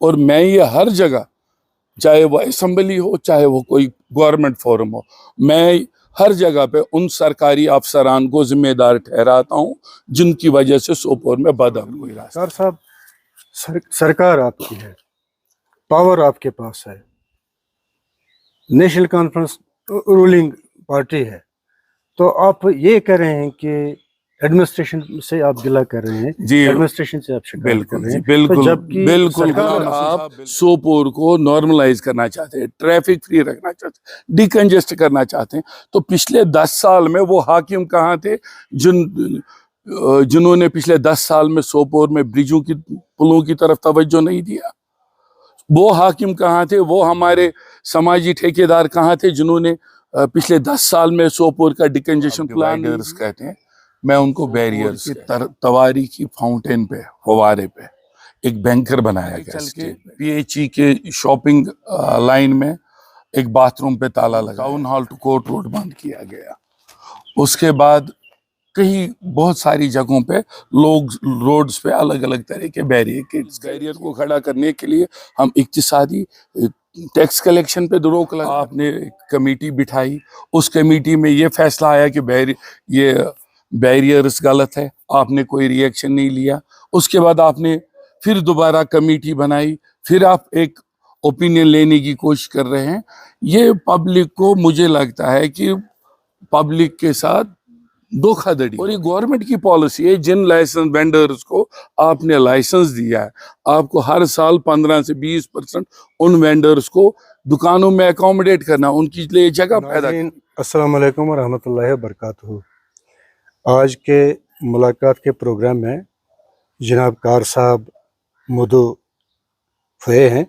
اور میں یہ ہر جگہ, چاہے وہ اسمبلی ہو چاہے وہ کوئی گورنمنٹ فورم ہو, میں ہر جگہ پہ ان سرکاری افسران کو ذمہ دار ٹھہراتا ہوں جن کی وجہ سے سوپور میں بدامن ہوئی. ڈاکٹر صاحب, سرکار آپ کی ہے, پاور آپ کے پاس ہے, نیشنل کانفرنس رولنگ پارٹی ہے, تو آپ یہ کہہ رہے ہیں کہ ایڈمنسٹریشن سے آپ گلہ کر رہے ہیں, جی ایڈمنسٹریشن سے آپ شکایت کر رہے ہیں, بالکل جبکہ آپ سوپور کو نارملائز کرنا چاہتے ہیں, ٹریفک فری رکھنا چاہتے ہیں, ڈیکنجسٹ کرنا چاہتے ہیں, تو پچھلے 10 سال میں وہ حاکم کہاں تھے جنہوں نے پچھلے 10 سال میں سوپور میں برجوں کی پلوں کی طرف توجہ نہیں دیا؟ وہ حاکم کہاں تھے؟ وہ ہمارے سماجی ٹھیکیدار کہاں تھے جنہوں نے پچھلے 10 سال میں سوپور کا ڈیکنجیشن پلان کہتے ہیں, میں ان کو بیریئرز تواری کی فاؤنٹین پہ, فوارے پہ ایک بینکر بنایا گیا. پی ایچ ای کے شاپنگ لائن میں ایک باتھ روم پہ تالا لگا, town hall to court road بند کیا گیا. اس کے بعد کہیں بہت ساری جگہوں پہ لوگ روڈز پہ الگ الگ طرح کے بیریئر کو کھڑا کرنے کے لیے ہم اقتصادی ٹیکس کلیکشن پہ روک لگا. آپ نے کمیٹی بٹھائی, اس کمیٹی میں یہ فیصلہ آیا کہ یہ بیریئرز غلط ہے, آپ نے کوئی ری ایکشن نہیں لیا. اس کے بعد آپ نے پھر دوبارہ کمیٹی بنائی, پھر آپ ایک اوپینین لینے کی کوشش کر رہے ہیں. یہ پبلک کو, مجھے لگتا ہے کہ پبلک کے ساتھ دھوکہ دڑی, اور یہ گورنمنٹ کی پالیسی ہے. جن لائسنس وینڈرز کو آپ نے لائسنس دیا ہے, آپ کو ہر سال 15 سے 20% ان وینڈرز کو دکانوں میں اکوموڈیٹ کرنا, ان کی لیے جگہ پیدا کرنا. السلام علیکم ورحمۃ اللہ وبرکاتہ. آج کے ملاقات کے پروگرام میں جناب کار صاحب مدو فے ہیں,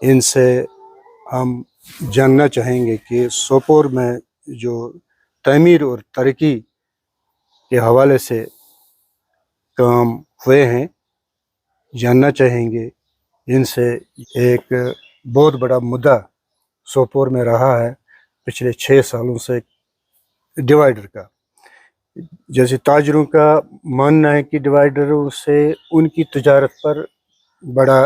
ان سے ہم جاننا چاہیں گے کہ سوپور میں جو تعمیر اور ترقی کے حوالے سے کام ہوئے ہیں, جاننا چاہیں گے ان سے. ایک بہت بڑا مدعا سوپور میں رہا ہے پچھلے 6 سالوں سے ڈیوائیڈر کا. جیسے تاجروں کا ماننا ہے کہ ڈیوائیڈروں سے ان کی تجارت پر بڑا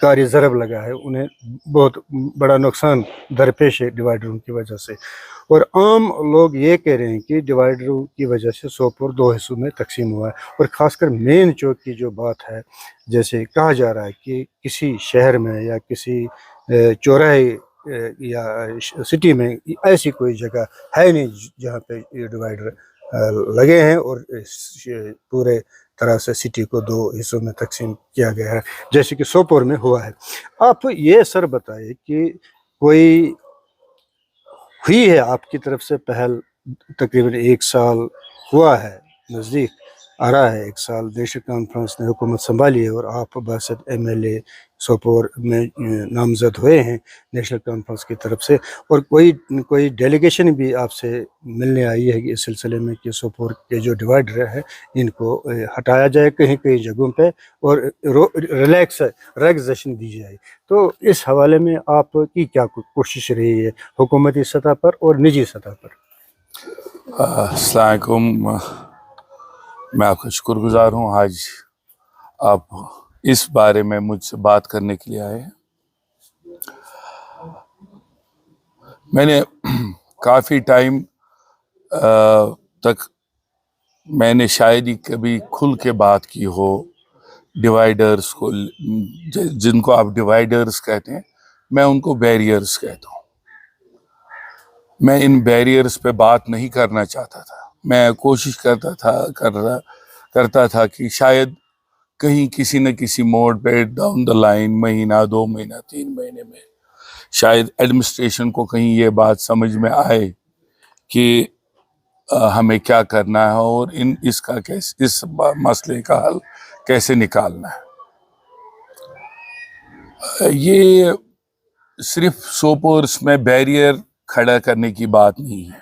کاری ضرب لگا ہے, انہیں بہت بڑا نقصان درپیش ہے ڈیوائیڈروں کی وجہ سے. اور عام لوگ یہ کہہ رہے ہیں کہ ڈیوائیڈروں کی وجہ سے سوپور 2 حصوں میں تقسیم ہوا ہے. اور خاص کر مین چوک کی جو بات ہے, جیسے کہا جا رہا ہے کہ کسی شہر میں یا کسی چوراہے یا سٹی میں ایسی کوئی جگہ ہے نہیں جہاں پہ یہ ڈیوائیڈر لگے ہیں, اور پورے طرح سے سٹی کو 2 حصوں میں تقسیم کیا گیا ہے جیسے کہ سوپور میں ہوا ہے. آپ یہ سر بتائیے کہ کوئی ہوئی ہے آپ کی طرف سے پہل؟ تقریباً 1 سال ہوا ہے, نزدیک آ رہا ہے 1 سال نیشنل کانفرنس نے حکومت سنبھالی ہے, اور آپ باسط MLA سوپور میں نامزد ہوئے ہیں نیشنل کانفرنس کی طرف سے, اور کوئی ڈیلیگیشن بھی آپ سے ملنے آئی ہے کہ اس سلسلے میں کہ سوپور کے جو ڈیوائیڈر ہے ان کو ہٹایا جائے کہیں جگہوں پہ, اور ریلیکسیشن دی جائے. تو اس حوالے میں آپ کی کیا کوشش رہی ہے حکومتی سطح پر اور نجی سطح پر؟ السلام علیکم, میں آپ کا شکر گزار ہوں آج آپ اس بارے میں مجھ سے بات کرنے کے لیے آئے ہیں. میں نے کافی ٹائم تک میں نے شاید ہی کبھی کھل کے بات کی ہو ڈیوائیڈرز کو, جن کو آپ ڈیوائیڈرز کہتے ہیں, میں ان کو بیریئرز کہتا ہوں. میں ان بیریئرز پہ بات نہیں کرنا چاہتا تھا. میں کوشش کرتا تھا کہ شاید کہیں کسی نہ کسی موڑ پہ ڈاؤن دا لائن, مہینہ 2 مہینہ 3 مہینے میں شاید ایڈمنسٹریشن کو کہیں یہ بات سمجھ میں آئے کہ ہمیں کیا کرنا ہے اور اس مسئلے کا حل کیسے نکالنا ہے. یہ صرف سوپورس میں بیریئر کھڑا کرنے کی بات نہیں ہے.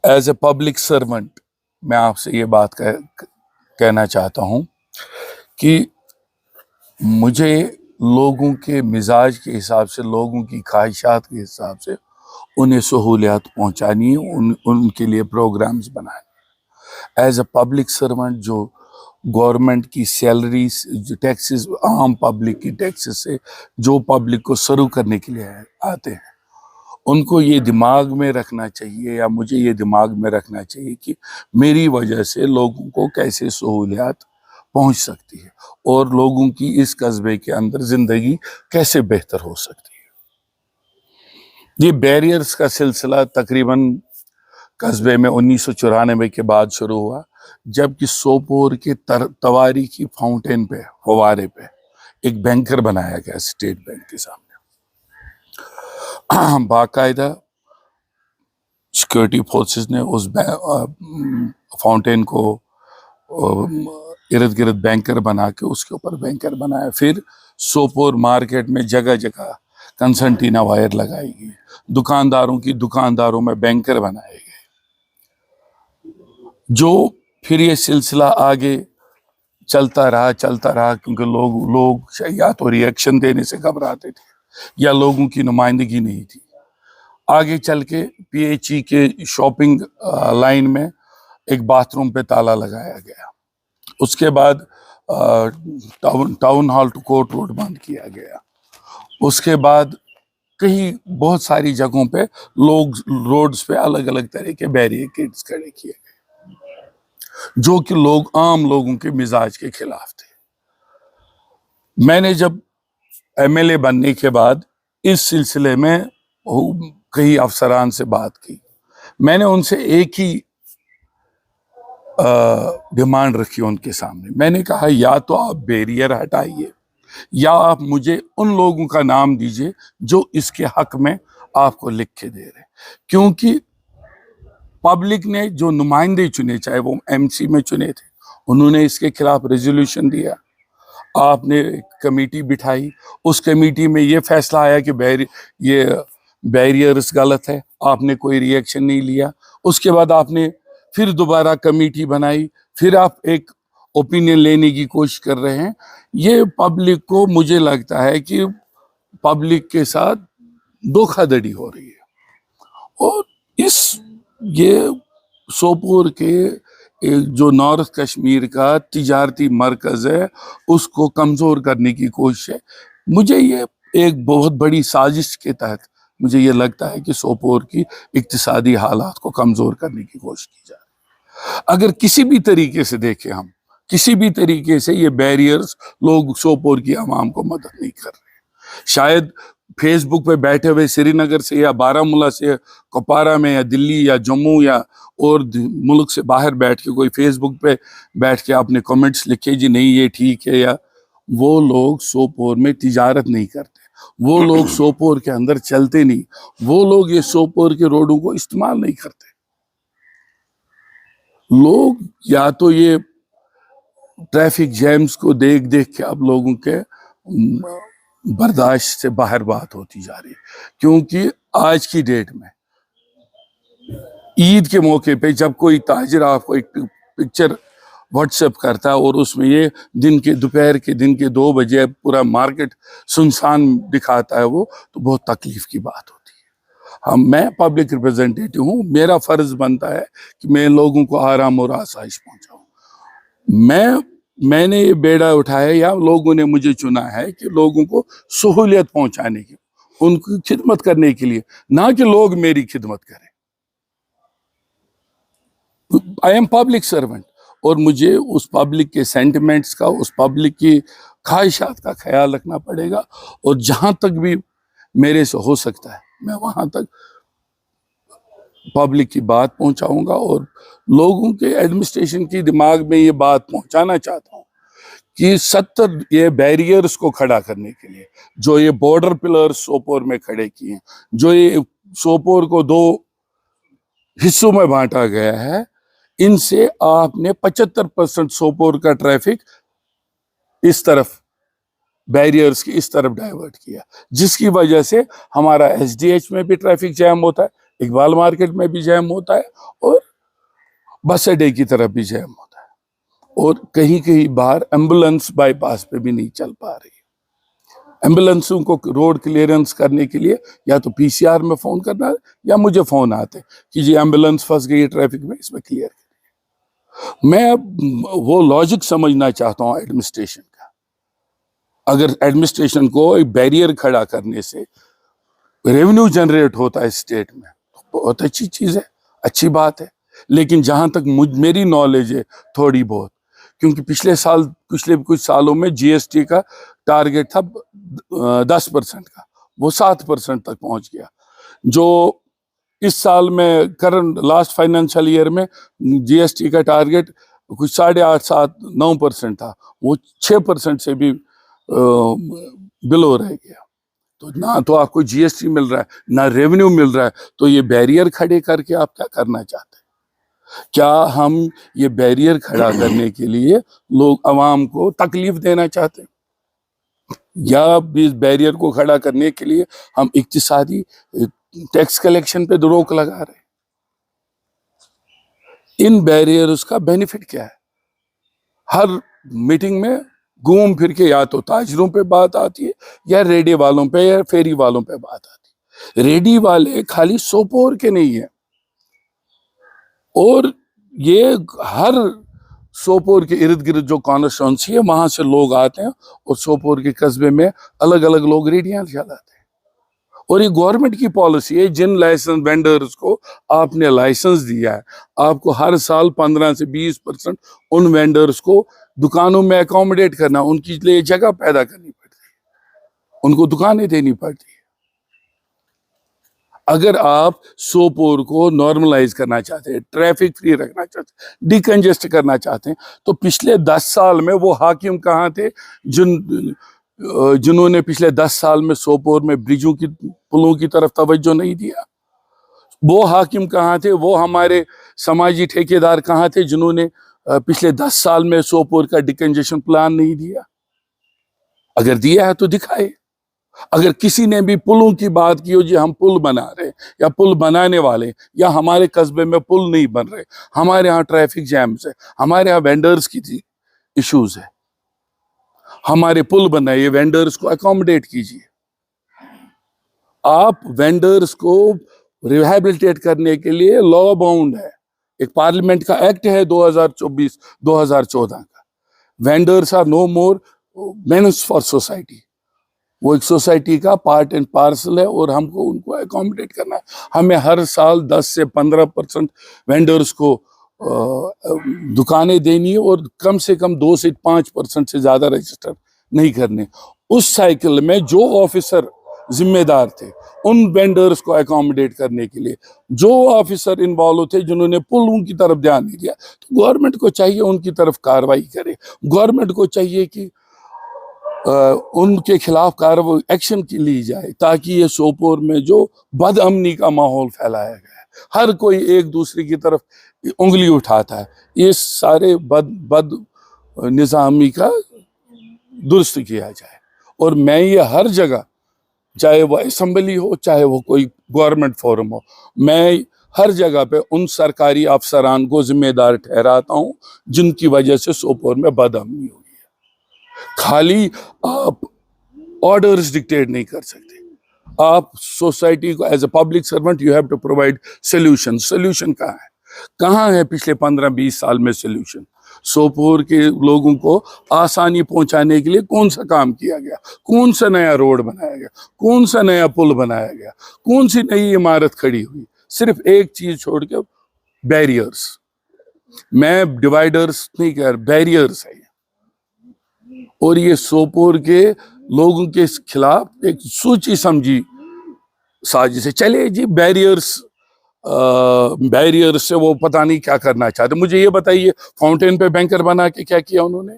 ایز اے پبلک سرونٹ میں آپ سے یہ بات کہنا چاہتا ہوں کہ مجھے لوگوں کے مزاج کے حساب سے, لوگوں کی خواہشات کے حساب سے انہیں سہولیات پہنچانی ہے, ان کے لیے پروگرامز بنائے. ایز اے پبلک سرونٹ جو गवर्नमेंट की सैलरीज, टैक्सेस, आम पब्लिक की टैक्सेस से जो पब्लिक को सर्व करने के लिए आते हैं, उनको ये दिमाग में रखना चाहिए, या मुझे ये दिमाग में रखना चाहिए कि मेरी वजह से लोगों को कैसे सहूलियात पहुंच सकती है और लोगों की इस कस्बे के अंदर ज़िंदगी कैसे बेहतर हो सकती है। ये बैरियर्स का सिलसिला तकरीबन कस्बे में 1994 के बाद शुरू हुआ, जबकि सोपोर के तवारी की फाउंटेन पे, फवारे पे एक बैंकर बनाया गया स्टेट बैंक के सामने। बाकायदा सिक्योरिटी फोर्सेस ने उस फाउंटेन को इर्द गिर्द बैंकर बना के उसके ऊपर बैंकर बनाया। फिर सोपोर मार्केट में जगह जगह कंसंटीना वायर लगाई गई, दुकानदारों में बैंकर बनाए गए, जो फिर ये सिलसिला आगे चलता रहा क्योंकि लोग या तो रिएक्शन देने से घबराते थे या लोगों की नुमाइंदगी नहीं थी। आगे चल के PHE के शॉपिंग लाइन में एक बाथरूम पे ताला लगाया गया। उसके बाद town hall to court road बंद किया गया। उसके बाद कहीं बहुत सारी जगहों पे लोग रोड्स पे अलग अलग तरह के बैरिकेड्स खड़े किए गए, जो कि आम लोगों के मिजाज के खिलाफ थे। मैंने जब MLA बनने के बाद इस सिलसिले में कई अफसरान से बात की। मैंने उनसे एक ही डिमांड रखी उनके सामने। मैंने कहा, या तो आप बैरियर हटाइए या आप मुझे उन लोगों का नाम दीजिए जो इसके हक में आपको लिख के दे रहे, क्योंकि पब्लिक ने जो नुमाइंदे चुने, चाहे वो MC में चुने थे, उन्होंने इसके खिलाफ रेजोल्यूशन दिया। आपने कमेटी बिठाई, उस कमेटी में ये फैसला आया कि ये बैरियर्स गलत है, आपने कोई रिएक्शन नहीं लिया। उसके बाद आपने फिर दोबारा कमेटी बनाई, फिर आप एक ओपिनियन लेने की कोशिश कर रहे हैं। ये पब्लिक को, मुझे लगता है कि पब्लिक के साथ धोखाधड़ी हो रही है। और ये सोपोर के जो नॉर्थ कश्मीर का तिजारती मरकज़ है, उसको कमज़ोर करने की कोशिश है। मुझे ये एक बहुत बड़ी साजिश के तहत मुझे ये लगता है कि सोपोर की इक्तिसादी हालात को कमज़ोर करने की कोशिश की जा रही है। अगर किसी भी तरीके से देखें, हम किसी भी तरीके से ये बैरियर्स, लोग सोपोर की आवाम को मदद नहीं कर रहे। शायद फेसबुक पे बैठे हुए श्रीनगर से या बारामूला से कुपवारा में या दिल्ली या जम्मू या और मुल्क से बाहर बैठ के कोई फेसबुक पे बैठ के आपने कमेंट्स लिखे, जी नहीं ये ठीक है, या वो लोग सोपोर में तिजारत नहीं करते, वो लोग सोपोर के अंदर चलते नहीं, वो लोग ये सोपोर के रोडों को इस्तेमाल नहीं करते। लोग या तो ये ट्रैफिक जैम्स को देख देख के अब लोगों के बर्दाश्त से बाहर बात होती जा रही है, क्योंकि आज की डेट में ईद के मौके पे जब कोई ताजिर आपको एक पिक्चर व्हाट्सएप करता है और उसमें ये दोपहर के 2 बजे पूरा मार्केट सुनसान दिखाता है, वो तो बहुत तकलीफ की बात होती है। मैं पब्लिक रिप्रेजेंटेटिव हूँ, मेरा फर्ज बनता है कि मैं लोगों को आराम और आसाइश पहुँचाऊँ। मैंने ये बेड़ा उठाया, या लोगों ने मुझे चुना है कि लोगों को सहूलियत पहुँचाने की, उनकी खिदमत करने के लिए, ना कि लोग मेरी खिदमत करें। आई एम पब्लिक सर्वेंट, और मुझे उस पब्लिक के सेंटिमेंट्स का, उस पब्लिक की ख्वाहिशात का ख्याल रखना पड़ेगा, और जहां तक भी मेरे से हो सकता है मैं वहां तक पब्लिक की बात पहुंचाऊंगा, और लोगों के एडमिनिस्ट्रेशन की दिमाग में ये बात पहुंचाना चाहता हूं कि 70 ये बैरियर्स को खड़ा करने के लिए जो ये बॉर्डर पिलर्स सोपोर में खड़े किए हैं, जो ये सोपोर को 2 हिस्सों में बांटा गया है, इनसे आपने 75% सोपोर का ट्रैफिक इस तरफ, बैरियर्स की इस तरफ डाइवर्ट किया, जिसकी वजह से हमारा SDH में भी ट्रैफिक जैम होता है, इकबाल मार्केट में भी जैम होता है, और बस अड्डे की तरफ भी जैम होता है, और कहीं कहीं बाहर एम्बुलेंस बाईपास पे भी नहीं चल पा रही। एम्बुलेंसों को रोड क्लियरेंस करने के लिए या तो PCR में फ़ोन करना, या मुझे फ़ोन आते कि जी एम्बुलेंस फंस गई है ट्रैफिक में, इसमें क्लियर करिए। میں وہ لاجک سمجھنا چاہتا ہوں ایڈمنسٹریشن کا. اگر ایڈمنسٹریشن کو ایک بیریئر کھڑا کرنے سے ریونیو جنریٹ ہوتا ہے اسٹیٹ میں تو بہت اچھی چیز ہے, اچھی بات ہے. لیکن جہاں تک میری نالج ہے تھوڑی بہت, کیونکہ پچھلے کچھ سالوں میں جی ایس ٹی کا ٹارگیٹ تھا 10% کا, وہ 7% تک پہنچ گیا. جو اس سال میں کرنٹ لاسٹ فائنینشیل ایئر میں جی ایس ٹی کا ٹارگیٹ کچھ 8.5-9% تھا, وہ 6% سے بھی بلو رہ گیا. تو نہ تو آپ کو جی ایس ٹی مل رہا ہے نہ ریونیو مل رہا ہے, تو یہ بیریئر کھڑے کر کے آپ کیا کرنا چاہتے ہیں؟ کیا ہم یہ بیریئر کھڑا کرنے کے لیے لوگ عوام کو تکلیف دینا چاہتے ہیں, یا اس بیریئر کو کھڑا کرنے کے لیے ہم اقتصادی ٹیکس کلیکشن پہ روک لگا رہے ہیں؟ ان بیریئرز کا بینیفٹ کیا ہے؟ ہر میٹنگ میں گھوم پھر کے یا تو تاجروں پہ بات آتی ہے یا ریڈی والوں پہ یا فیری والوں پہ بات آتی ہے. ریڈی والے خالی سوپور کے نہیں ہیں, اور یہ ہر سوپور کے ارد گرد جو کانسٹیچوئنسی ہے وہاں سے لوگ آتے ہیں, اور سوپور کے قصبے میں الگ الگ لوگ ریڈیاں چلاتے ہیں. اور یہ گورنمنٹ کی پالیسی ہے, جن لائسنس وینڈرز کو آپ نے لائسنس دیا ہے آپ کو ہر سال 15 سے 20% ان وینڈرز کو دکانوں میں اکوموڈیٹ کرنا, ان کی لیے جگہ پیدا کرنی پڑتی ہے, ان کو دکانیں دینی پڑتی ہے. اگر آپ سوپور کو نارملائز کرنا چاہتے ہیں, ٹریفک فری رکھنا چاہتے ہیں, ڈی کنجسٹ کرنا چاہتے ہیں, تو پچھلے 10 سال میں وہ حاکم کہاں تھے جنہوں نے پچھلے 10 سال میں سوپور میں برجوں کی پلوں کی طرف توجہ نہیں دیا؟ وہ حاکم کہاں تھے؟ وہ ہمارے سماجی ٹھیکیدار کہاں تھے جنہوں نے پچھلے 10 سال میں سوپور کا ڈیکنجیشن پلان نہیں دیا؟ اگر دیا ہے تو دکھائے. اگر کسی نے بھی پلوں کی بات کی ہو, جی ہم پل بنا رہے ہیں یا پل بنانے والے, یا ہمارے قصبے میں پل نہیں بن رہے, ہمارے ہاں ٹریفک جیمز ہے, ہمارے ہاں وینڈرز کی ایشوز ہے, ہمارے پل بنائیے, وینڈرز کو اکوموڈیٹ کیجیے. آپ وینڈرز کو ریہیبلیٹیٹ کرنے کے لیے لا باؤنڈ ہے, ایک پارلیمنٹ کا ایکٹ ہے 2024-2014 کا, vendors are no more menace for society. وہ ایک سوسائٹی کا پارٹ اینڈ پارسل ہے, اور ہم کو ان کو اکوموڈیٹ کرنا ہے. ہمیں ہر سال 10 سے 15% وینڈرز کو دکانیں دینی ہے, اور کم سے کم 2 سے 5% سے زیادہ رجسٹر نہیں کرنے. اس سائیکل میں جو آفیسر ذمہ دار تھے ان وینڈرز کو اکوموڈیٹ کرنے کے لیے, جو آفیسر انوالو تھے جنہوں نے پلوں کی طرف دھیان نہیں دیا, تو گورنمنٹ کو چاہیے ان کی طرف کارروائی کرے. گورنمنٹ کو چاہیے کہ ان کے خلاف کارروائی ایکشن کی لی جائے, تاکہ یہ سوپور میں جو بد امنی کا ماحول پھیلایا گیا ہے, ہر کوئی ایک دوسرے کی طرف انگلی اٹھاتا ہے, یہ سارے بد نظامی کا درست کیا جائے. اور میں یہ ہر جگہ, چاہے وہ اسمبلی ہو چاہے وہ کوئی گورنمنٹ فورم ہو, میں ہر جگہ پہ ان سرکاری افسران کو ذمہ دار ٹھہراتا ہوں جن کی وجہ سے سوپور میں بد امنی ہوئی ہے. خالی آپ آرڈرز ڈکٹیٹ نہیں کر سکتے, آپ سوسائٹی کو as a public servant you have to provide solution. Solution کہاں ہے پچھلے 15-20 سال میں سولوشن؟ سوپور کے لوگوں کو آسانی پہنچانے کے لیے کون سا کام کیا گیا؟ کون سا نیا روڈ بنایا گیا؟ کون سا نیا پل بنایا گیا؟ کون سی نئی عمارت کھڑی ہوئی؟ صرف ایک چیز چھوڑ کے, بیریئرز. میں ڈیوائیڈرز نہیں کہہ رہا, بیریئرز ہے. اور یہ سوپور کے لوگوں کے خلاف ایک سوچی سمجھی سازش ہے. چلے جی بیریئر سے وہ پتہ نہیں کیا کرنا چاہتے. مجھے یہ بتائیے, فاؤنٹین پہ بینکر بنا کے کیا کیا انہوں نے؟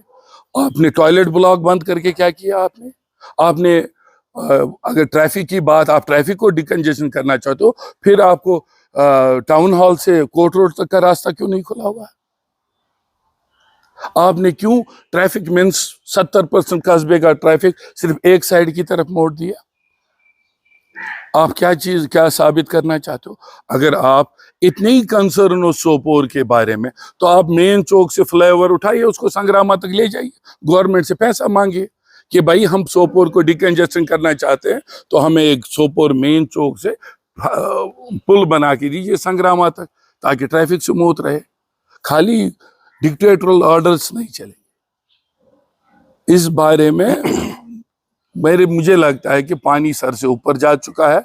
آپ نے ٹوائلٹ بلاک بند کر کے کیا کیا آپ نے اگر ٹریفک کی بات, آپ ٹریفک کو ڈیکنجیشن کرنا چاہتے ہو, پھر آپ کو ٹاؤن ہال سے کوٹ روڈ تک کا راستہ کیوں نہیں کھلا ہوا ہے؟ آپ نے کیوں ٹریفک مینس 70% قصبے کا ٹریفک صرف ایک سائیڈ کی طرف موڑ دیا؟ آپ کیا ثابت کرنا چاہتے ہو؟ اگر آپ اتنے ہی کنسرن ہو سوپور کے بارے میں, تو آپ مین چوک سے فلائی اوور اٹھائیے, اس کو سنگراما تک لے جائیے, گورنمنٹ سے پیسہ مانگیے کہ بھائی ہم سوپور کو ڈیکنجسٹن کرنا چاہتے ہیں, تو ہمیں ایک سوپور مین چوک سے پل بنا کے دیجیے سنگراما تک, تاکہ ٹریفک سموتھ رہے. خالی डिक्टेटोरियल ऑर्डर्स नहीं चलेंगे। इस बारे में मुझे लगता है कि पानी सर से ऊपर जा चुका है।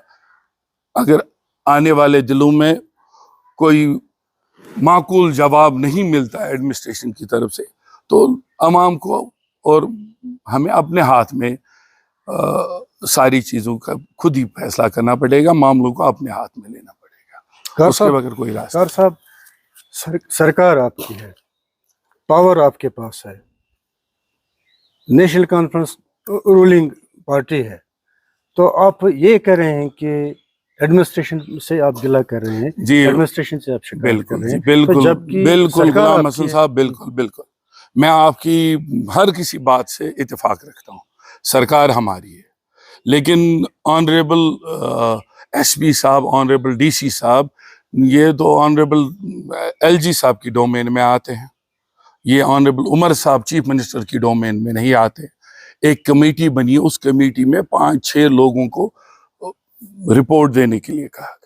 अगर आने वाले दिनों में कोई माकूल जवाब नहीं मिलता है एडमिनिस्ट्रेशन की तरफ से, तो अवाम को और हमें अपने हाथ में सारी चीज़ों का खुद ही फैसला करना पड़ेगा, मामलों को अपने हाथ में लेना पड़ेगा, उसके बगैर कोई रास्ता। कार साहब, सरकार आपकी है, पावर आपके पास है, नेशनल कॉन्फ्रेंस रूलिंग पार्टी है, तो आप ये कह रहे हैं कि एडमिनिस्ट्रेशन से आप गिला कर रहे हैं जी, एडमिनिस्ट्रेशन से आप शिकायत कर रहे हैं, बिल्कुल, तो जबकि बिल्कुल सरकार गुलाम आपकी हसन साहब, बिल्कुल मैं आपकी हर किसी बात से इत्तेफाक रखता हूँ। सरकार हमारी है, लेकिन ऑनरेबल एसपी साहब, ऑनरेबल डीसी साहब, ये तो ऑनरेबल एलजी साहब की डोमेन में आते हैं। ये ऑनरेबल उमर साहब चीफ मिनिस्टर की डोमेन में नहीं आते। एक कमेटी बनी, उस कमेटी में 5-6 लोगों को रिपोर्ट देने के लिए कहा गया।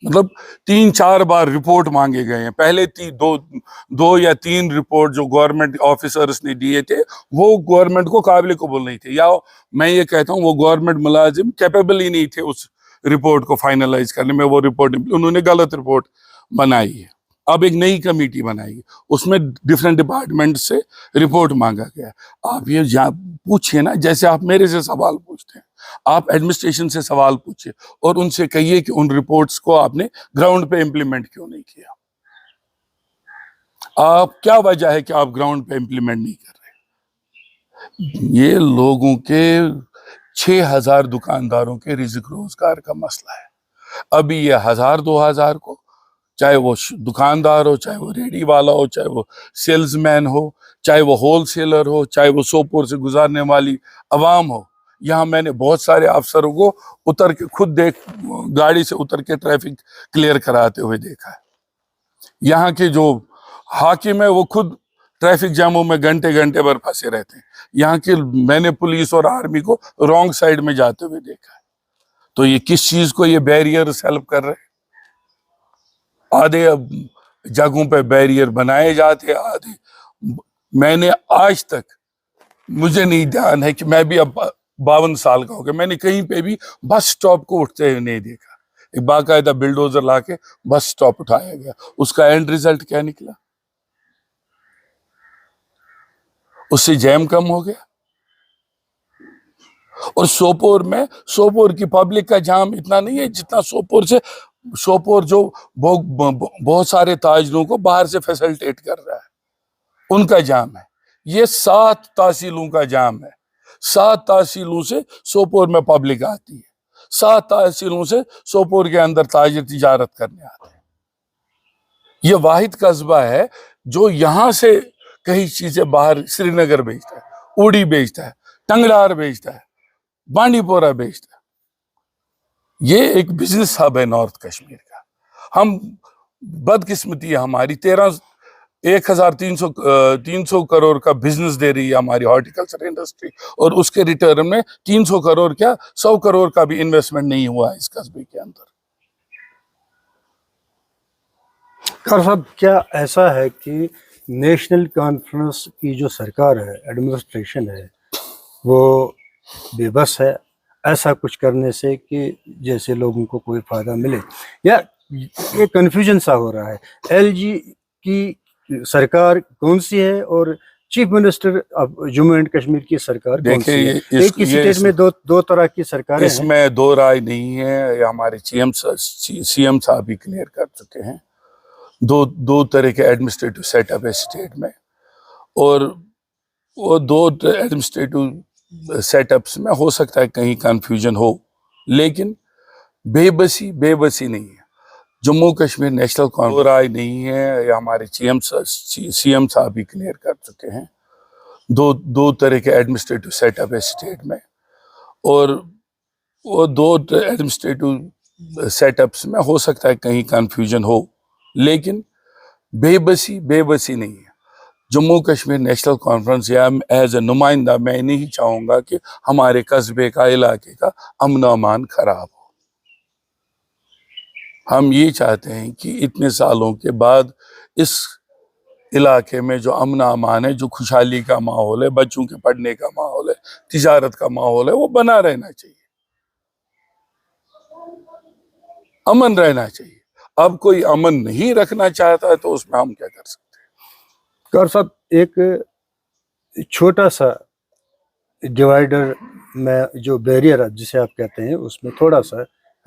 मतलब 3-4 बार रिपोर्ट मांगे गए हैं। पहले दो या 3 रिपोर्ट जो गवर्नमेंट ऑफिसर्स ने दिए थे, वो गवर्नमेंट को काबिल कबूल नहीं थे, या मैं ये कहता हूँ वो गवर्नमेंट मुलाजिम कैपेबल ही नहीं थे उस रिपोर्ट को फाइनलाइज करने में। वो रिपोर्ट उन्होंने गलत रिपोर्ट बनाई है। अब एक नई कमेटी बनाई, उसमें डिफरेंट डिपार्टमेंट से रिपोर्ट मांगा गया। आप ये पूछिए ना, जैसे आप मेरे से सवाल पूछते हैं, आप एडमिनिस्ट्रेशन से सवाल पूछिए और उनसे कहिए कि उन रिपोर्ट्स को आपने ग्राउंड पे इम्प्लीमेंट क्यों नहीं किया। आप क्या वजह है कि आप ग्राउंड पे इम्प्लीमेंट नहीं कर रहे। ये लोगों के 6,000 दुकानदारों के रिज़्क रोजगार का मसला है। अभी ये 1,000-2,000 को, चाहे वो दुकानदार हो, चाहे वो रेडी वाला हो, चाहे वो सेल्समैन हो, चाहे वो होलसेलर हो, चाहे वो सोपोर से गुजारने वाली अवाम हो। यहाँ मैंने बहुत सारे अफसरों को उतर के खुद गाड़ी से उतर के ट्रैफिक क्लियर कराते हुए देखा है। यहाँ के जो हाकिम है वो खुद ट्रैफिक जामों में घंटे घंटे भर फंसे रहते हैं। यहाँ के मैंने पुलिस और आर्मी को रॉन्ग साइड में जाते हुए देखा है। तो ये किस चीज को ये बैरियर्स हेल्प कर रहे हैं? आधे जगहों पे बैरियर बनाए जाते, आधे मैंने आज तक, मुझे नहीं ध्यान है कि मैं भी अब 52 साल का हो गया, मैंने कहीं पे भी बस स्टॉप को उठते हुए नहीं देखा। एक बाकायदा बिल्डोजर लाके बस स्टॉप उठाया गया, उसका एंड रिजल्ट क्या निकला? उससे जैम कम हो गया। और सोपोर की पब्लिक का जाम इतना नहीं है जितना सोपोर जो बहुत सारे ताजरों को बाहर से फैसिलिटेट कर रहा है, उनका जाम है। ये 7 तहसीलों का जाम है। 7 तहसीलों से सोपोर में पब्लिक आती है, 7 तहसीलों से सोपोर के अंदर ताजिर तिजारत करने आते हैं। ये वाहिद कस्बा है जो यहाँ से कई चीजें बाहर श्रीनगर भेजता है, उड़ी भेजता है, टंगड़ार भेजता है, बांडीपोरा भेजता है। ये एक बिजनेस हब है नॉर्थ कश्मीर का। हम बदकिस्मती है हमारी, 1,300 करोड़ का बिजनेस दे रही है हमारी हॉर्टिकल्चर इंडस्ट्री, और उसके रिटर्न में 300 करोड़ क्या 100 करोड़ का भी इन्वेस्टमेंट नहीं हुआ है इस कस्बे के अंदर। कार साहब, क्या ऐसा है कि नेशनल कॉन्फ्रेंस की जो सरकार है, एडमिनिस्ट्रेशन है, वो बेबस है ऐसा कुछ करने से कि जैसे लोगों को कोई फायदा मिले, या ये कन्फ्यूजन सा हो रहा है? एलजी की सरकार कौन सी है और chief minister Jammu and Kashmir की सरकार कौन सी है? एक ही स्टेट में दो तरह की सरकारें हैं। इसमें दो राय नहीं है, ये हमारे सीएम साहब भी क्लियर कर चुके हैं। दो तरह के एडमिनिस्ट्रेटिव सेटअप है स्टेट में, और वो 2 एडमिनिस्ट्रेटिव सेटअप्स में हो सकता है कहीं कंफ्यूजन हो, लेकिन बेबसी नहीं है। जम्मू कश्मीर नेशनल कॉन्फ्रेंस राय नहीं है, ये हमारे सीएम साहब भी क्लियर कर चुके हैं। दो तरह के एडमिनिस्ट्रेटिव सेटअप है स्टेट में, और वो 2 एडमिनिस्ट्रेटिव सेटअप्स में हो सकता है कहीं कंफ्यूजन हो, लेकिन बेबसी नहीं है। जम्मू कश्मीर नेशनल कॉन्फ्रेंस या एज ए नुमाइंदा मैं नहीं चाहूँगा कि हमारे कस्बे का, इलाके का अमन अमान खराब हो। हम ये चाहते हैं कि इतने सालों के बाद इस علاقے میں جو امن امان ہے, جو خوشحالی کا ماحول ہے, بچوں کے پڑھنے کا ماحول ہے, تجارت کا ماحول ہے, وہ بنا رہنا چاہیے, امن رہنا چاہیے. اب کوئی امن نہیں رکھنا چاہتا ہے تو اس میں ہم کیا کر سکتے ہیں؟ کار صاحب ایک چھوٹا سا ڈیوائیڈر میں جو بیریئر جسے آپ کہتے ہیں اس میں تھوڑا سا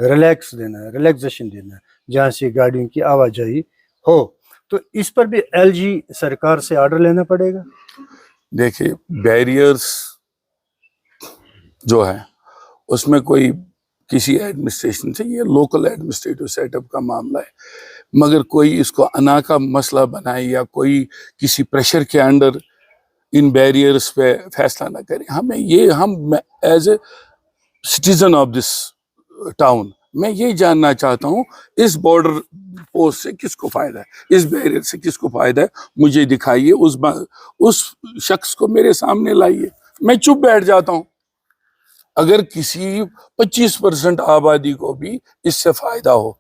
ریلیکس دینا ہے, ریلیکسیشن دینا ہے جہاں سے گاڑیوں کی آوازائی ہو, تو اس پر بھی ایل جی سرکار سے آرڈر لینا پڑے گا. دیکھیے بیریئرز جو ہے اس میں کوئی کسی ایڈمنسٹریشن سے, یہ لوکل ایڈمنسٹریٹو سیٹ اپ کا معاملہ ہے, مگر کوئی اس کو انا کا مسئلہ بنائے یا کوئی کسی پریشر کے انڈر ان بیریئرز پہ فیصلہ نہ کریں. ہم as a citizen of this town میں یہ جاننا چاہتا ہوں اس بارڈر پوسٹ سے کس کو فائدہ ہے, اس بیریئر سے کس کو فائدہ ہے, مجھے دکھائیے, اس شخص کو میرے سامنے لائیے. میں چپ بیٹھ جاتا ہوں. اگر کسی 25% آبادی کو بھی اس سے فائدہ ہو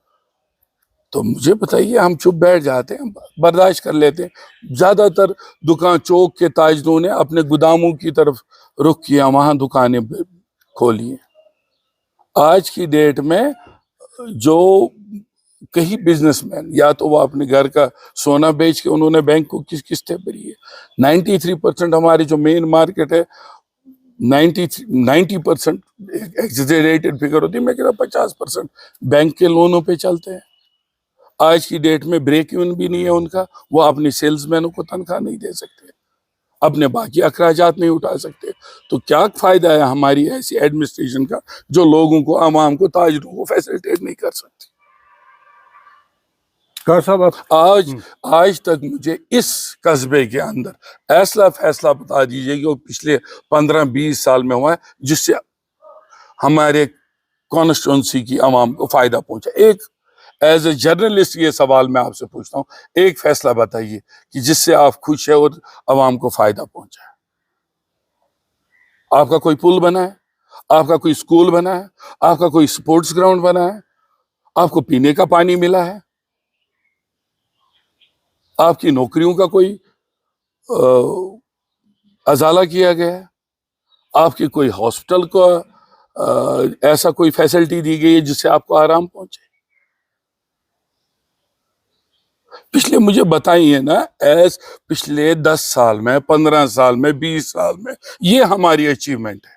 تو مجھے بتائیے, ہم چپ بیٹھ جاتے ہیں, برداشت کر لیتے ہیں. زیادہ تر دکان چوک کے تاجروں نے اپنے گوداموں کی طرف رخ کیا, وہاں دکانیں کھولی ہیں. آج کی ڈیٹ میں جو کئی بزنس مین یا تو وہ اپنے گھر کا سونا بیچ کے انہوں نے بینک کو قسطیں بھری ہے. 93% ہماری جو مین مارکیٹ ہے, 90% ایگزیجریٹڈ فگر ہوتی ہے, میں کہہ رہا 50% بینک کے لونوں پہ چلتے ہیں. آج کی ڈیٹ میں بریک ایون بھی نہیں ہے ان کا, وہ اپنے سیلز مینوں کو تنخواہ نہیں دے سکتے, اپنے باقی اخراجات نہیں اٹھا سکتے. تو کیا فائدہ ہے ہماری ایسی ایڈمنسٹریشن کا جو لوگوں کو, عوام کو, تاجروں کو فیسلٹیٹ نہیں کر سکتی. کار صاحب آج تک مجھے اس قصبے کے اندر ایسا فیصلہ بتا دیجئے کہ وہ پچھلے 15-20 سال میں ہوا ہے جس سے ہمارے کانسٹیٹوئنسی کی عوام کو فائدہ پہنچا. ایک ایز اے جرنلسٹ یہ سوال میں آپ سے پوچھتا ہوں, ایک فیصلہ بتائیے کہ جس سے آپ خوش ہیں اور عوام کو فائدہ پہنچا ہے. آپ کا کوئی پل بنا ہے, آپ کا کوئی سکول بنا ہے, آپ کا کوئی سپورٹس گراؤنڈ بنا ہے, آپ کو پینے کا پانی ملا ہے, آپ کی نوکریوں کا کوئی ازالہ کیا گیا ہے, آپ کی کوئی ہاسپٹل کو ایسا کوئی فیسلٹی دی گئی ہے جس سے آپ کو آرام پہنچے. پچھلے مجھے بتائیے نا, پچھلے 10 سال میں, 15 سال میں, 20 سال میں یہ ہماری اچیومنٹ ہے,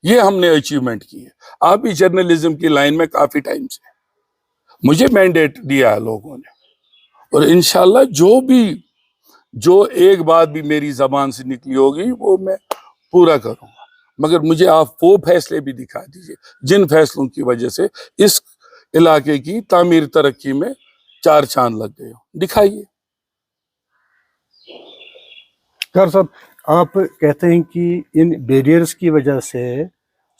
یہ ہم نے اچیومنٹ کی ہے. آپ بھی جرنلزم کی لائن میں کافی ٹائم سے, مجھے مینڈیٹ دیا ہے لوگوں نے, اور انشاءاللہ جو ایک بات بھی میری زبان سے نکلی ہوگی وہ میں پورا کروں گا. مگر مجھے آپ وہ فیصلے بھی دکھا دیجئے جن فیصلوں کی وجہ سے اس علاقے کی تعمیر ترقی میں 4 چاند لگ گئے ہو, دکھائیے. کار صاحب آپ کہتے ہیں کہ ان بیریئرز کی وجہ سے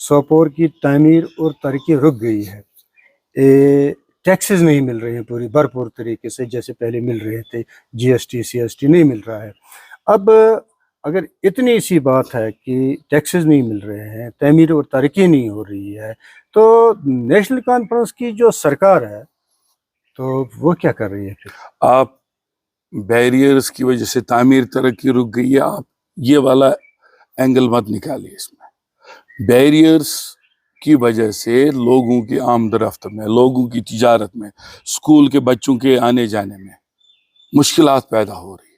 سوپور کی تعمیر اور ترقی رک گئی ہے, ٹیکسز نہیں مل رہے ہیں پوری بھرپور طریقے سے جیسے پہلے مل رہے تھے, G S T C S T نہیں مل رہا ہے. اب اگر اتنی سی بات ہے کہ ٹیکسز نہیں مل رہے ہیں, تعمیر اور ترقی نہیں ہو رہی ہے, تو نیشنل کانفرنس کی جو سرکار ہے تو وہ کیا کر رہی ہے پھر؟ آپ بیریئرز کی وجہ سے تعمیر ترقی رک گئی ہے, آپ یہ والا اینگل مت نکالیے. اس میں بیریئرز کی وجہ سے لوگوں کی آمد و رفت میں, لوگوں کی تجارت میں, اسکول کے بچوں کے آنے جانے میں مشکلات پیدا ہو رہی ہے.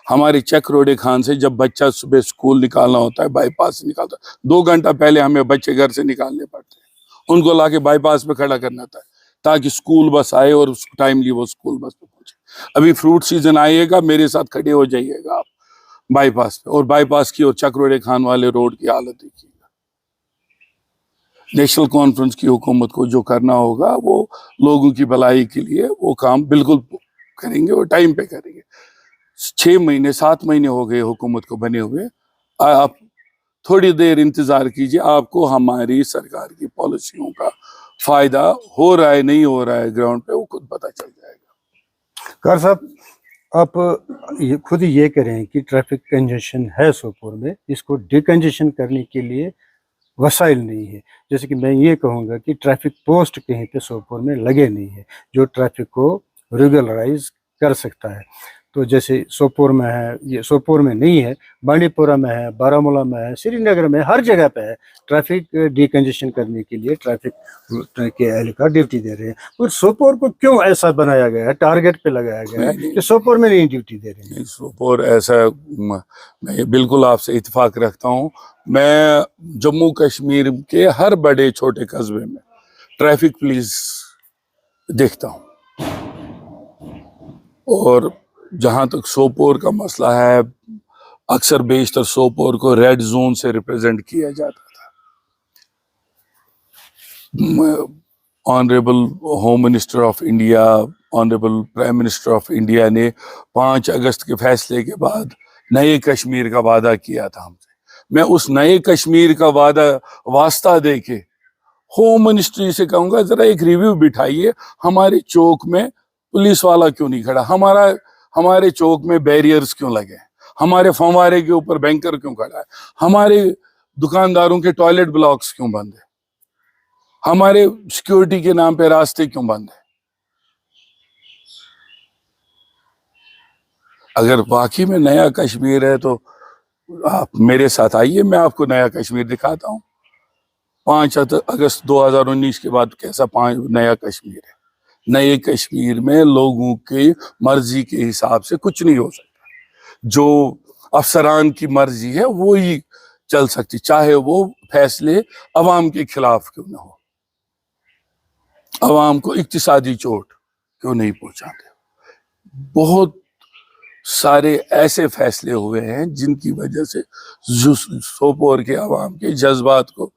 ہمارے چک روڈے خان سے جب بچہ صبح اسکول نکالنا ہوتا ہے, بائی پاس سے نکالتا ہے, 2 گھنٹہ پہلے ہمیں بچے گھر سے نکالنے پڑتے ہیں, ان کو لا کے بائی پاس پہ کھڑا کرنا تھا تاکہ اسکول بس آئے اور ٹائملی وہ اسکول بس پہ پہنچے. ابھی فروٹ سیزن آئے گا, میرے ساتھ کھڑے ہو جائیے گا آپ بائی پاس پہ, اور بائی پاس کی اور چک روڈے خان والے روڈ کی حالت دیکھیے گا. نیشنل کانفرنس کی حکومت کو جو کرنا ہوگا وہ لوگوں کی بھلائی کے لیے وہ کام بالکل کریں گے اور ٹائم پہ کریں گے. 6 مہینے 7 مہینے ہو گئے حکومت کو بنے ہوئے, آپ تھوڑی دیر انتظار کیجئے, آپ کو ہماری سرکار کی پالیسیوں کا فائدہ ہو رہا ہے نہیں ہو رہا ہے گراؤنڈ پہ, وہ خود پتہ چل جائے گا. کار صاحب آپ خود ہی یہ کریں کہ ٹریفک کنجیشن ہے سوپور میں, اس کو ڈیکنجیشن کرنے کے لیے وسائل نہیں ہے. جیسے کہ میں یہ کہوں گا کہ ٹریفک پوسٹ کہیں پہ سوپور میں لگے نہیں ہے جو ٹریفک کو ریگولرائز کر سکتا ہے. तो जैसे सोपोर में है, ये सोपोर में नहीं है, बांडीपुरा में है, बारामूला में है, श्रीनगर में, हर जगह पे है। ट्रैफिक डिकंजेशन करने के लिए ट्रैफिक के एहलकार ड्यूटी दे रहे हैं। और सोपोर को क्यों ऐसा बनाया गया है, टारगेट पे लगाया गया है कि सोपोर में नहीं ड्यूटी दे रहे हैं? सोपोर ऐसा, मैं बिल्कुल आपसे इत्तेफाक रखता हूँ। मैं जम्मू कश्मीर के हर बड़े छोटे कस्बे में ट्रैफिक पुलिस देखता हूँ, और जहाँ तक सोपोर का मसला है, अक्सर बेशतर सोपोर को रेड जोन से रिप्रेजेंट किया जाता था। Honourable home minister of India, honourable prime minister of India ने 5 अगस्त के फैसले के बाद नए कश्मीर का वादा किया था हमसे। मैं उस नए कश्मीर का वास्ता दे के होम मिनिस्ट्री से कहूँगा, जरा एक रिव्यू बिठाइए, हमारे चौक में पुलिस वाला क्यों नहीं खड़ा, हमारे चौक में बैरियर्स क्यों लगे, हमारे फंवारे के ऊपर बैंकर क्यों खड़ा है, हमारे दुकानदारों के टॉयलेट ब्लॉक्स क्यों बंद है, हमारे सिक्योरिटी के नाम पे रास्ते क्यों बंद है। अगर वाकई में नया कश्मीर है तो आप मेरे साथ आइए, मैं आपको नया कश्मीर दिखाता हूँ। 5 अगस्त 2019 के बाद कैसा नया कश्मीर है। नए कश्मीर में लोगों की मर्जी के हिसाब से कुछ नहीं हो सकता। जो अफसरान की मर्जी है वो ही चल सकती, चाहे वो फैसले अवाम के खिलाफ क्यों ना हो, अवाम को इक्तिसादी चोट क्यों नहीं पहुंचाते। बहुत सारे ऐसे फैसले हुए हैं जिनकी वजह से सोपोर के अवाम के जज्बात को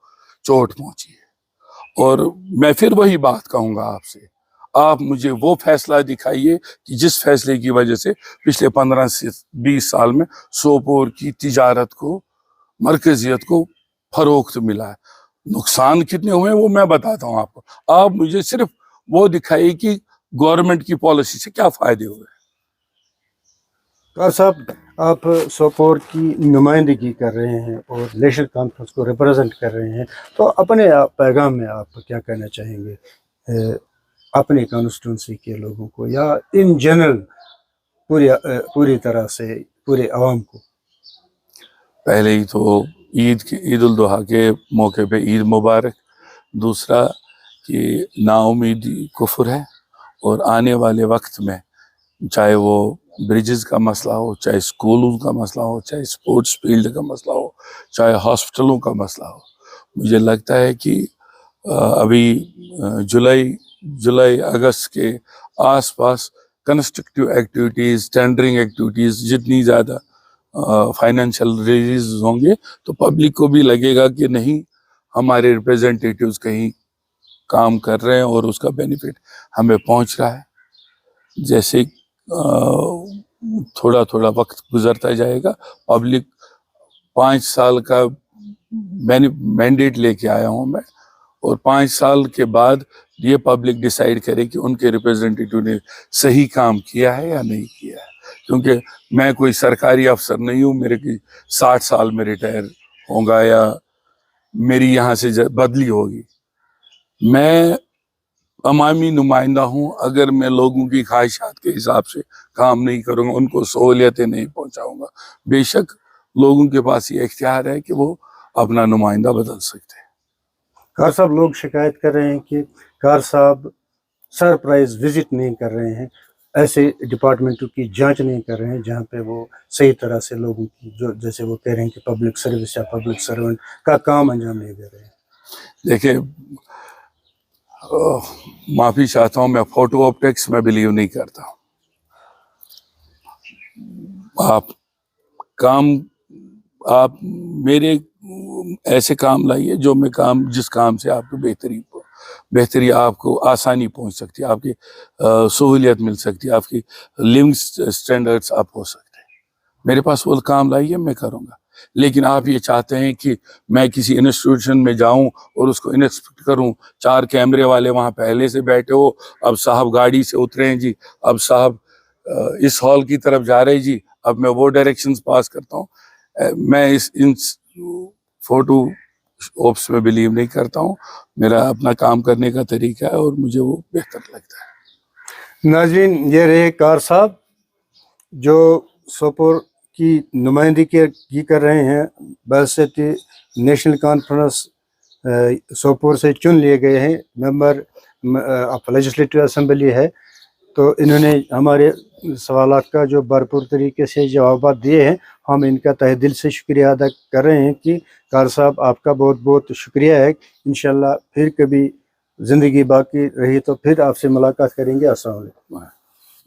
चोट पहुंची है। और मैं फिर वही बात कहूंगा आपसे, आप मुझे वो फैसला दिखाइए कि जिस फैसले की वजह से पिछले 15 से 20 साल में सोपोर की तिजारत को, मरकजियत को फरोख्त मिला है। नुकसान कितने हुए वो मैं बताता हूँ आपको। आप मुझे सिर्फ वो दिखाइए कि गवर्नमेंट की पॉलिसी से क्या फायदे हुए। कार साहब, आप सोपोर की नुमाइंदगी कर रहे हैं और नेशनल कॉन्फ्रेंस को रिप्रेजेंट कर रहे हैं, तो अपने पैगाम में आप क्या कहना चाहेंगे अपने कॉन्स्टिट्यूंसी के लोगों को, या इन जनरल पूरी तरह से पूरे अवाम को? पहले ही तो ईद उल जुहा के मौके पे ईद मुबारक। दूसरा कि नाउमीदी कुफ्र है, और आने वाले वक्त में चाहे वो ब्रिजेस का मसला हो, चाहे स्कूलों का मसला हो, चाहे स्पोर्ट्स फील्ड का मसला हो, चाहे हॉस्पिटलों का मसला हो, मुझे लगता है कि अभी जुलाई अगस्त के आसपास कंस्ट्रक्टिव एक्टिविटीज़, टेंडरिंग एक्टिविटीज़ जितनी ज़्यादा फाइनेंशियल रिलीज होंगे तो पब्लिक को भी लगेगा कि नहीं, हमारे रिप्रेजेंटेटिव्स कहीं काम कर रहे हैं और उसका बेनिफिट हमें पहुंच रहा है। जैसे थोड़ा थोड़ा वक्त गुजरता जाएगा, पब्लिक 5 साल का मैंडेट लेके आया हूं मैं, और 5 साल के बाद ये पब्लिक डिसाइड करे कि उनके रिप्रेजेंटेटिव ने सही काम किया है या नहीं किया है। क्योंकि मैं कोई सरकारी अफसर नहीं हूँ, मेरे की 60 साल में रिटायर होगा या मेरी यहाँ से बदली होगी। मैं अवामी नुमाइंदा हूँ। अगर मैं लोगों की ख्वाहिशात के हिसाब से काम नहीं करूँगा, उनको सहूलियतें नहीं पहुँचाऊँगा, बेशक लोगों के पास ये इख्तियार है कि वो अपना नुमाइंदा बदल सकते हैं। कार साहब, लोग शिकायत कर रहे हैं कि कार साहब सरप्राइज विजिट नहीं कर रहे हैं, ऐसे डिपार्टमेंटों की जांच नहीं कर रहे हैं जहां पे वो सही तरह से लोगों की, जो जैसे वो कह रहे हैं कि पब्लिक सर्विस या पब्लिक सर्वेंट का काम अंजाम नहीं दे रहे हैं। देखिए, माफ़ी चाहता हूँ, मैं फोटो ऑप्टिक्स में बिलीव नहीं करता। आप मेरे ऐसे काम लाइए जो मैं जिस काम से आपको बेहतरी आपको आसानी पहुंच सकती है, आपकी सहूलियत मिल सकती है, आपकी लिविंग स्टैंडर्ड्स अप हो सकते हैं। मेरे पास वो काम लाइए, मैं करूँगा। लेकिन आप ये चाहते हैं कि मैं किसी इंस्टीट्यूशन में जाऊं और उसको इंस्पेक्ट करूं, 4 कैमरे वाले वहां पहले से बैठे हो, अब साहब गाड़ी से उतरे हैं जी, अब साहब इस हॉल की तरफ जा रहे जी, अब मैं वो डायरेक्शंस पास करता हूं। मैं इन फोटो ओप्स में बिलीव नहीं करता हूं। मेरा अपना काम करने का तरीका है और मुझे वो बेहतर लगता है। नाज़रीन, ये रहे कार साहब, जो सोपोर की नुमाइंदगी कर रहे हैं, बहसीती नेशनल कॉन्फ्रेंस सोपोर से चुन लिए गए हैं, मेंबर ऑफ लेजिस्लेटिव असेंबली है, तो इन्होंने हमारे सवालात का जो भरपूर तरीके से जवाब दिए हैं, हम इनका तहे दिल से शुक्रिया अदा कर रहे हैं कि कार साहब आपका बहुत बहुत शुक्रिया है। इंशाल्लाह फिर कभी ज़िंदगी बाकी रही तो फिर आपसे मुलाकात करेंगे। अस्सलाम वालेकुम।